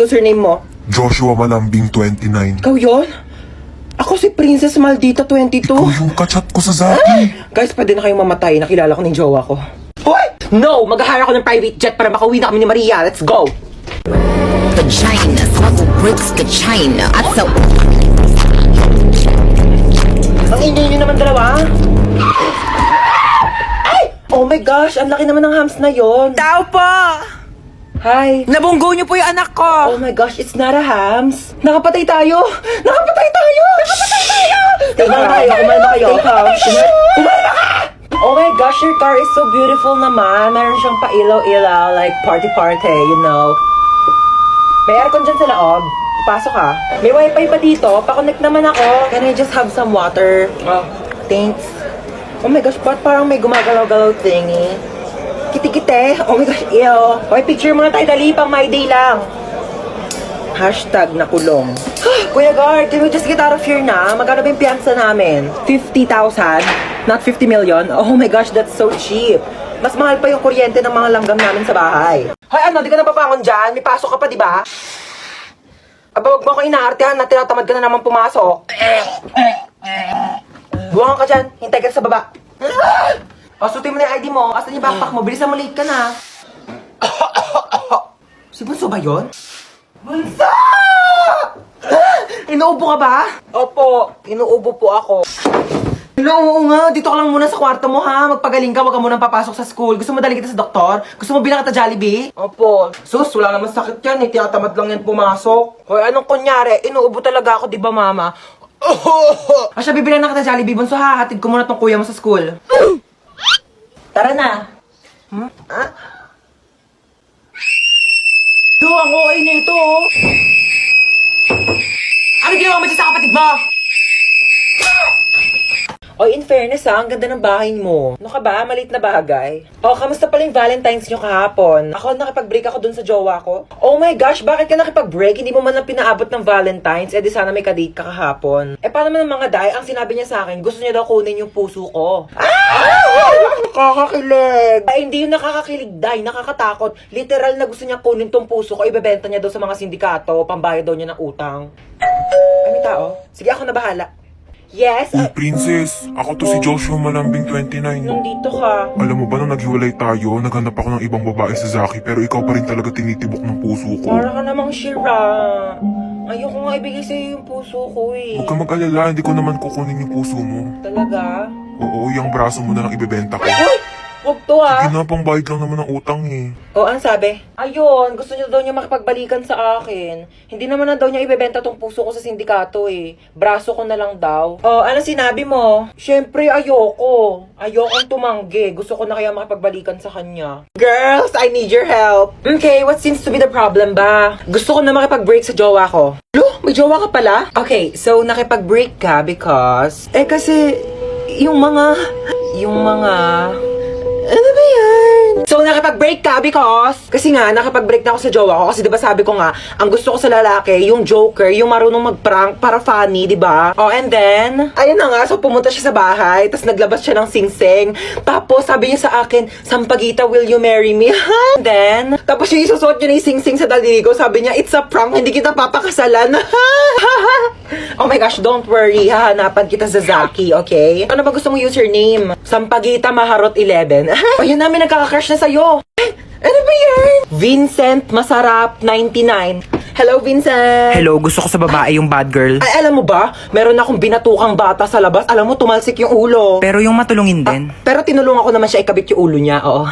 Username mo? Joshua Malambing 29. Ikaw yun? Ako si Princess Maldita 22. Ikaw yung kachat ko sa Zaki. Guys, pwede na kayong mamatay. Nakilala ko ng jowa ko. Hoy! No! Mag-hire ako ng private jet para makauwi na kami ni Maria. Let's go! Vagina, smuggle bricks to China. I sell. Ang ingay nyo naman dalawa. Ay! Oh my gosh! Ang laki naman ng hams na yon. Tao po! Hi! Nabunggo niyo po yung anak ko! Oh my gosh, it's not a hams. Nakapatay tayo! Nakapatay tayo! Nakapatay tayo! Tingnan kayo, kumalma kayo. Kumalma ka! Oh my gosh, your car is so beautiful naman. Meron siyang pa-ilaw-ilaw, like party-party, you know. May aircon dyan sa loob. Pasok ka. May wifi pa dito. Pa-connect naman ako. Can I just have some water? Oh, thanks. Oh my gosh, ba't parang may gumagalaw-galaw thingy? Kiti-kite. Oh my gosh, ew. Okay, picture muna tayo. Dali, pang my day lang. Hashtag nakulong. Kuya Guard, can we just get out of here na? Magkano ba yung piyansa namin? 50,000? Not 50 million? Oh my gosh, that's so cheap. Mas mahal pa yung kuryente ng mga langgam namin sa bahay. Hoy, ano? Di ka napapangon dyan? May pasok ka pa, di ba? Aba, wag mo ko inaartehan na tinatamad ka na naman pumasok. Buwangan ka dyan. Hintay ka sa baba. O, sutin mo na yung ID mo. Asan yung backpack mo? Bilisan mo, late ka na. Si Bunso ba yun? Bunso! Inuubo ka ba? Opo, inuubo po ako. Oo nga, dito ka lang muna sa kwarto mo ha. Magpagaling ka, wag ka munang papasok sa school. Gusto mo daling kita sa doktor? Gusto mo bilang kita Jollibee? Opo. Sus, wala naman sakit yan. Tinatamad lang yan pumasok. Hoy, anong kunyari? Inuubo talaga ako, di ba mama? Siya, bibilang na kita Jollibee. Bunso ha, hatid ko muna tong kuya mo sa school. Tara na. Yo, ang OA na ito, oh. Ano ginawa mo dyan sa kapatid mo? Oy, in fairness ha, ang ganda ng bahay mo. Ano ka ba? Maliit na bagay. Oh, kamusta pala yung Valentine's nyo kahapon? Ako, nakipag-break ako dun sa jowa ko. Oh my gosh, bakit ka nakipag-break? Hindi mo man lang pinaabot ng Valentine's. Eh di sana may kadate ka kahapon. Eh paano man ang mga day? Ang sinabi niya sa akin, gusto niya daw kunin yung puso ko. Nakakakilig. Ay, hindi yung nakakakilig, day. Nakakatakot. Literal na gusto niya kunin tong puso ko. Ibebenta niya daw sa mga sindikato. Pambayad daw niya ng utang. Ay, may tao? Sige, ako na bahala. Yes? Uy, princess. Ako to si Joshua Malambing 29. Nandito ka. Alam mo ba nung naghiwalay tayo, naghanap ako ng ibang babae sa Zaki, pero ikaw pa rin talaga tinitibok ng puso ko. Para ka namang shira. Ayoko nga ibigay sa'yo yung puso ko eh. Huwag ka mag-alala, hindi ko naman kukunin yung puso mo. Talaga? Oo, yung braso mo na lang ibebenta ko. Uy! Huwag to ha. Sige na, pangbayad lang naman ng utang eh. O, ang sabi? Ayun, gusto niya daw niya makipagbalikan sa akin. Hindi naman na daw niya ibebenta tong puso ko sa sindikato eh. Braso ko na lang daw. O, ano sinabi mo? Siyempre, ayoko. Ayokong tumanggi. Gusto ko na kaya makipagbalikan sa kanya. Girls, I need your help. Okay, what seems to be the problem ba? Gusto ko na makipag-break sa jowa ko. Lo, may jowa ka pala? Okay, so nakipag-break ka because... kasi, yung mga... Ano ba yan? So, nakipag-break ka because... Kasi nga, nakipag-break na ako sa jowa ko. Kasi diba sabi ko nga, ang gusto ko sa lalaki, yung joker, yung marunong mag-prank para funny, diba? Oh, and then, ayun na nga, so pumunta siya sa bahay, tapos naglabas siya ng sing-sing. Tapos, sabi niya sa akin, Sampaguita, will you marry me? And then, tapos yung isusuot niya na yung sing-sing sa daliri ko, sabi niya, it's a prank, hindi kita papakasalan. Oh my gosh, don't worry, hahanapan kita sa Zaki, okay? Ano ba gusto mong username? Sampaguita Maharot 11. O, yun namin nagkaka-crush na sa'yo. Ano ba yan? Vincent Masarap 99. Hello, Vincent. Hello, gusto ko sa babae yung bad girl. Ay, alam mo ba? Meron akong binatukang bata sa labas. Alam mo, tumalsik yung ulo. Pero yung matulungin din. Pero tinulungan ko naman siya ikabit yung ulo niya, oo.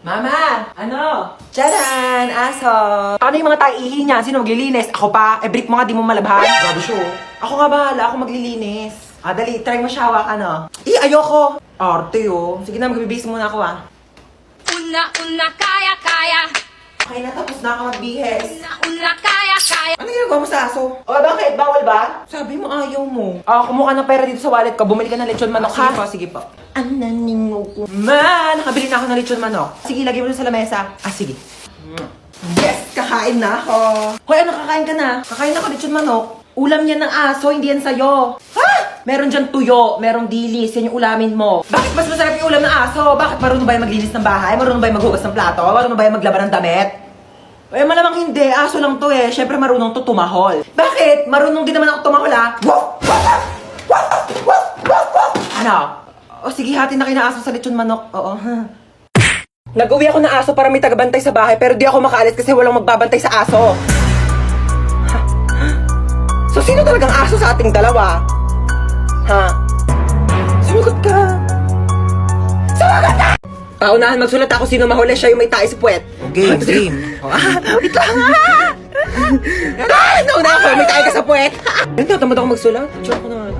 Mama! Ano? Tcharan! Aso! Ano yung mga taihi niya? Sino maglilinis? Ako pa? Brief mo nga, di mo malabhan. Grabe siya, oh. Ako nga bahala, ako maglilinis. Dali, try mo siya hawak, ano? Ayoko! Arte, oh. Sige na, magbibis muna ako, Una, kaya. Okay na, tapos na ako magbihis. Una, kaya. Ano ginagawa mo sa aso? O, bakit? Bawal ba? Sabi mo, ayaw mo. Kumuha ng pera dito sa wallet ko. Bumili ka ng lechon manok, ha? Sige po. Ananingo ko. Man, nakabili na ako ng lechon manok. Sige, lagay mo dun sa lamesa. Sige. Yes, kakain na ako. Hoy, ano, kakain ka na? Kakain na ako lechon manok. Ulam yan ng aso, hindi yan sa'yo. Ha? Meron dyan tuyo, merong dilis, yan yung ulamin mo. Bakit mas masarap yung ulam ng aso? Bakit marunong ba yung maglinis ng bahay? Marunong ba yung maghugas ng plato? Marunong ba yung maglaban ng damit? Eh, malamang hindi. Aso lang to eh. Siyempre marunong to tumahol. Bakit? Marunong din naman ako tumahol ah. Ano? O sige, hati na kayo na aso sa lechon manok. Oo. Nag-uwi ako ng aso para may tagabantay sa bahay pero di ako makaalis kasi walang magbabantay sa aso. So, sino talagang aso sa ating dalawa? Ha? Sumagot ka. Sumagot ka! Paunahan magsulat ako sino mahuli, siya yung may tayo sa puwet. Game, game. Wait lang. Nauna ako, may tayo ka sa puwet. Tamad ako magsulat. Picture ko naman.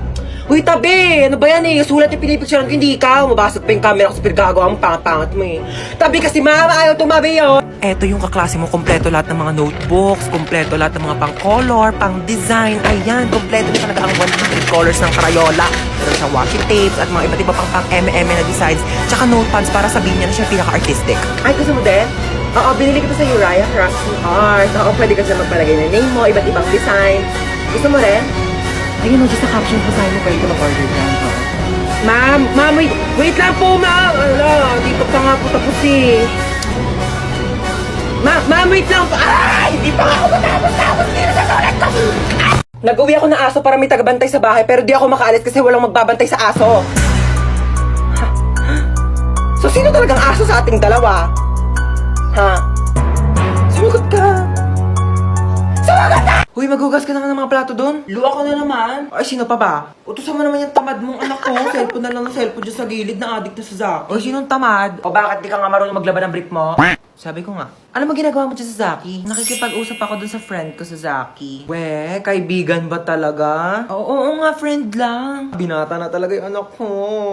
Uy, tabi! Ano ba yan eh? Sulat yung pinipicturean ko, hindi ikaw. Mabasag pa yung camera ko sa pinagagawa mo, pangat-pangat mo eh. Tabi kasi mama, ayaw tumabi yun. Eto yung kaklase mo, kompleto lahat ng mga notebooks, kompleto lahat ng mga pang-color, pang-design. Ayan, kompleto na talaga ang 100 colors ng Crayola. Meron siyang washi tapes at mga iba't iba pang pang-MM na designs. Tsaka notepads para sabihin niya na siya pinaka-artistic. Ay, gusto mo din? Oo, binili ko to sa Uriah Crafts and Art. Oo, pwede ka siya magpalagay ng name mo, iba't ibang design. Gusto mo rin? Ayun, just sa caption ko sa'yo, pwede ka mag-order dyan. Ma'am, wait lang po, ma'am. Ala, dito pa nga po tapos eh. Ma'am, wait lang po. Ay, hindi pa ako matapos. Dito sa sulat ko. Nag-uwi ako ng aso para may tagabantay sa bahay pero di ako makaalis kasi walang magbabantay sa aso. So, sino talagang aso sa ating dalawa? Ha? Sumagot ka. Sumagot ka! Uy, maghugas ka naman ng mga plato doon. Luwa ko na naman. Ay, sino pa ba? Utusan mo naman yung tamad mong anak ko. Cellphone na lang ng cellphone dyan sa gilid na addict na sa Zaki. O, sinong tamad? O bakit di ka nga marunong maglaban ng brief mo? Sabi ko nga. Ano mo ginagawa mo dyan sa Zaki? Nakikipag-usap ako dun sa friend ko sa Zaki. We, kaibigan ba talaga? Oo nga, friend lang. Binata na talaga yung anak ko.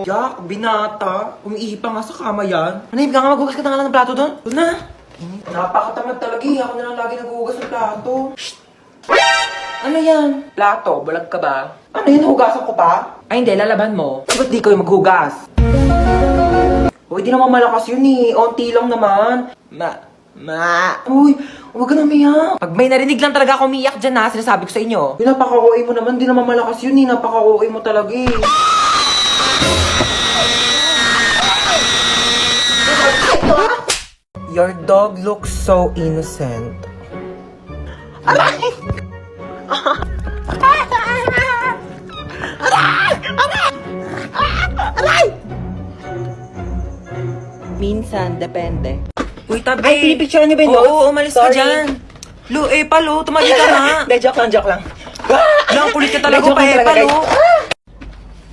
Jack, binata. Umiihi pa nga sa kama yan. Ano, ka nga maghugas ka na nga lang ng plato doon? Doon na. Napakatamad talaga eh. Ako na lang lagi naghuhugas ng plato. Shh! Ano yan? Plato, bulag ka ba? Ano yun, hugasan ko pa? Ay hindi, lalaban mo. Ba't di ko yung maghugas? Uy, di naman malakas yun eh. Onti lang naman. Uy, huwag ka na umiyak. Pag may narinig lang talaga ako umiyak dyan na, sinasabi ko sa inyo. Yung napaka-OA mo naman, di naman malakas yun eh. Napaka-OA mo talaga eh. Your dog looks so innocent. Minsan, depende. Uy, tabi. Ay, pinipicturean niyo ba yun? Oo, umalis ka Sorry. dyan. Lu, Palo, tumali ka nga. Hindi, joke lang. Lang, kulit ka talaga, Joke lang talaga, Palo. guys.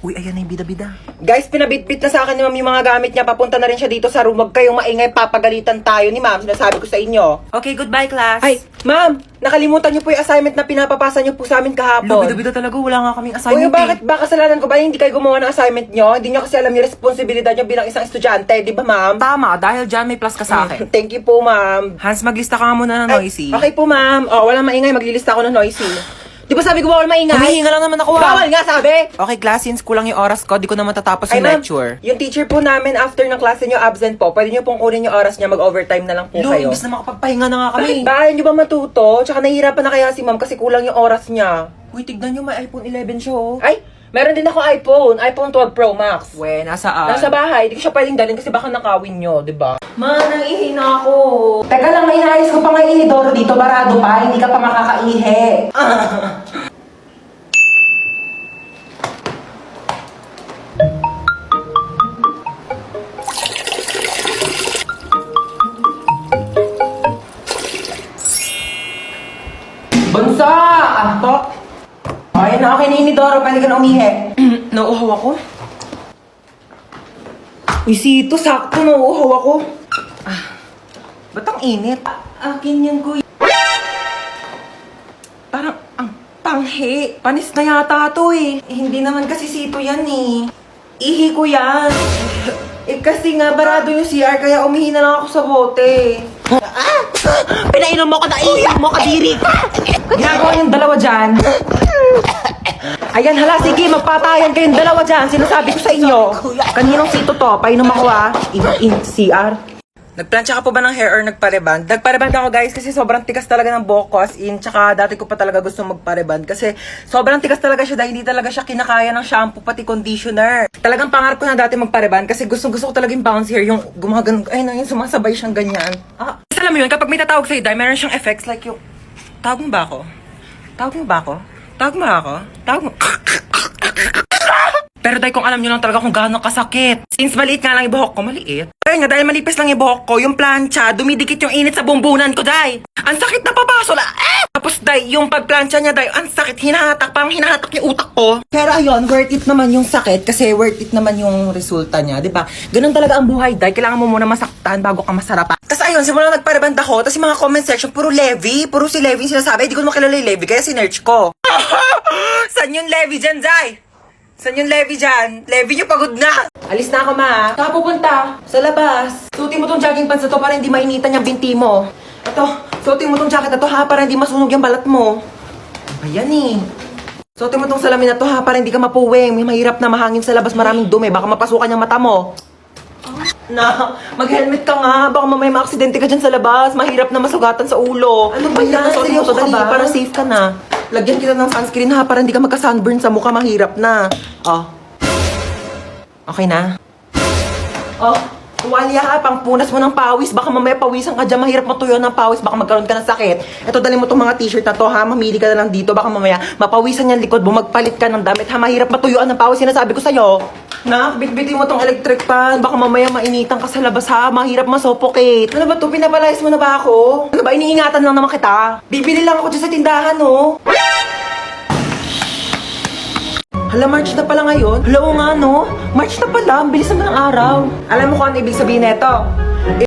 Uy, ayan na yung bida-bida. Guys, pinabitbit na sa akin ni ma'am yung mga gamit niya. Papunta na rin siya dito sa room. Huwag kayong maingay, papagalitan tayo ni ma'am. Sinasabi ko sa inyo. Okay, goodbye, class. Ay, ma'am, nakalimutan niyo po yung assignment na pinapapasa niyo po sa amin Lu, kahapon. bida-bida talaga, wala nga kaming Uy, assignment bakit ba kasalanan ko ba hindi kayo gumawa ng assignment niyo? Hindi niyo kasi alam yung responsibilidad niyo bilang isang estudyante, di ba ma'am? Tama, dahil dyan may plus ka sa akin. Thank you po, ma'am. Hans, maglista ka nga muna ng Ay, noisy. okay po, ma'am. O, walang maingay. Maglilista ako ng noisy. Di ba sabi ko bawal maingay? Humihinga lang naman ako, Bawal nga, sabi! Okay, class, since kulang yung oras ko, di ko na matatapos Ay, yung ma'am, lecture. yung teacher po namin after ng klase niyo absent po. Pwede niyo pong kunin yung oras niya, mag-overtime na lang po Lu, kayo. imbis na makapagpahinga na nga Bakit kami. ba? Hindi ba matuto? Tsaka nahihirapan na kaya si ma'am kasi kulang yung oras niya. Uy, tignan nyo, may iPhone 11 siya, oh. Ay, meron din ako iPhone 12 Pro Max. We, nasaan? Nasa bahay, di ko siya pwedeng dalhin kasi baka nakawin nyo, di ba? Man, nang-ihi na ako. Teka lang, may inaayos ko pa nga inidoro dito, barado pa, hindi ka pa makakaihi. Bunso! Anto! Ay, na okay na inidoro, pwede ka na umihi. Nauuhaw ako. Uy, Sito, sakto, nauuhaw ako. Ba't ang init? Akin yan, kuya. Parang, ang panghi. Panis na yata to eh. Hindi naman kasi Sito yan eh. Ihi ko yan. Kasi nga, barado yung CR, kaya umihi na lang ako sa bote. Pinainom mo ko na iiyak mo, kadiri! Ginagawa yung dalawa dyan. Ayan, hala, sige, magpatayan kayong dalawa dyan. Sinasabi ko sa inyo. Kaninong Sito to? Painom ako in CR. Nagplansya ka po ba ng hair or nagpareband? Nagpareband ako guys kasi sobrang tigas talaga ng buhok ko as in. Tsaka dati ko pa talaga gusto magpareband kasi sobrang tigas talaga siya dahil hindi talaga siya kinakaya ng shampoo pati conditioner. Talagang pangarap ko na dati magpareband kasi gusto ko talaga yung bounce hair, yung gumagan, ay na yung sumasabay siyang ganyan. Alam mo yun, kapag may tatawag sa'yo, Day, meron siyang effects like yung... Tawag mo ba ako? Tawag mo ba ako? Tawag mo ako? Tawag mo... Pero Day, kung alam nyo lang talaga kung gaano kasakit. Since maliit nga lang yung buhok ko, maliit. Kaya nga, dahil malipis lang yung buhok ko, yung plancha, dumidikit yung init sa bumbunan ko, Day. Ang sakit na papaso na. Tapos, Day, yung pagplancha niya, Day, ang sakit, hinahatak, parang hinahatak yung utak ko. Pero ayun, worth it naman yung sakit kasi worth it naman yung resulta niya, di ba? Ganun talaga ang buhay, Day. Kailangan mo muna masaktan bago ka masarapan. Tapos ayun, simula nagpareband ako, tapos yung mga comment section, puro Levi. Puro si Levi yung sinasabi. Di ko makilala yung Levi, kaya sinerch ko. Saan yung Levi dyan, Day? Saan yung Levi dyan? Levi nyo pagod na! Alis na ako, ma. Saan ka pupunta? Sa labas. Suotin mo tong jogging pants na to para hindi mainitan yung binti mo. Ito, suotin mo tong jacket na to ha para hindi masunog yung balat mo. Ayan eh. Suotin mo tong salamin na to ha para hindi ka mapuwing. May mahirap na mahangin sa labas, maraming dumi. Baka mapasukan yung mata mo. Na, mag-helmet ka nga. Baka mamaya maaksidente ka dyan sa labas. Mahirap na masugatan sa ulo. Ano ba yan? Seryoso ka ba? Para safe ka na. Lagyan kita ng sunscreen ha para hindi ka magka-sunburn sa mukha. Mahirap na. Oh. Okay na? Oh. Tuwalya ha, pangpunas mo ng pawis. Baka mamaya pawisan ka dyan. Mahirap matuyo ng pawis. Baka magkaroon ka ng sakit. Ito, dali mo itong mga t-shirt na to ha. Mamili ka na lang dito. Baka mamaya mapawisan yung likod mo. Magpalit ka ng damit ha. Mahirap matuyuan ng pawis. Sinasabi ko sa'yo. Nak, bitbitin mo tong electric fan. Baka mamaya mainitan ka sa labas ha. Mahirap masuffocate. Ano ba to? Pinapalayas mo na ba ako? Ano ba? Iniingatan lang naman kita. Bibili lang ako dyan sa tindahan, oh. Hala, March na pala ngayon. Hala, oo nga, no? March na pala. Ang bilis naman ng araw. Alam mo kung ano ibig sabihin nito?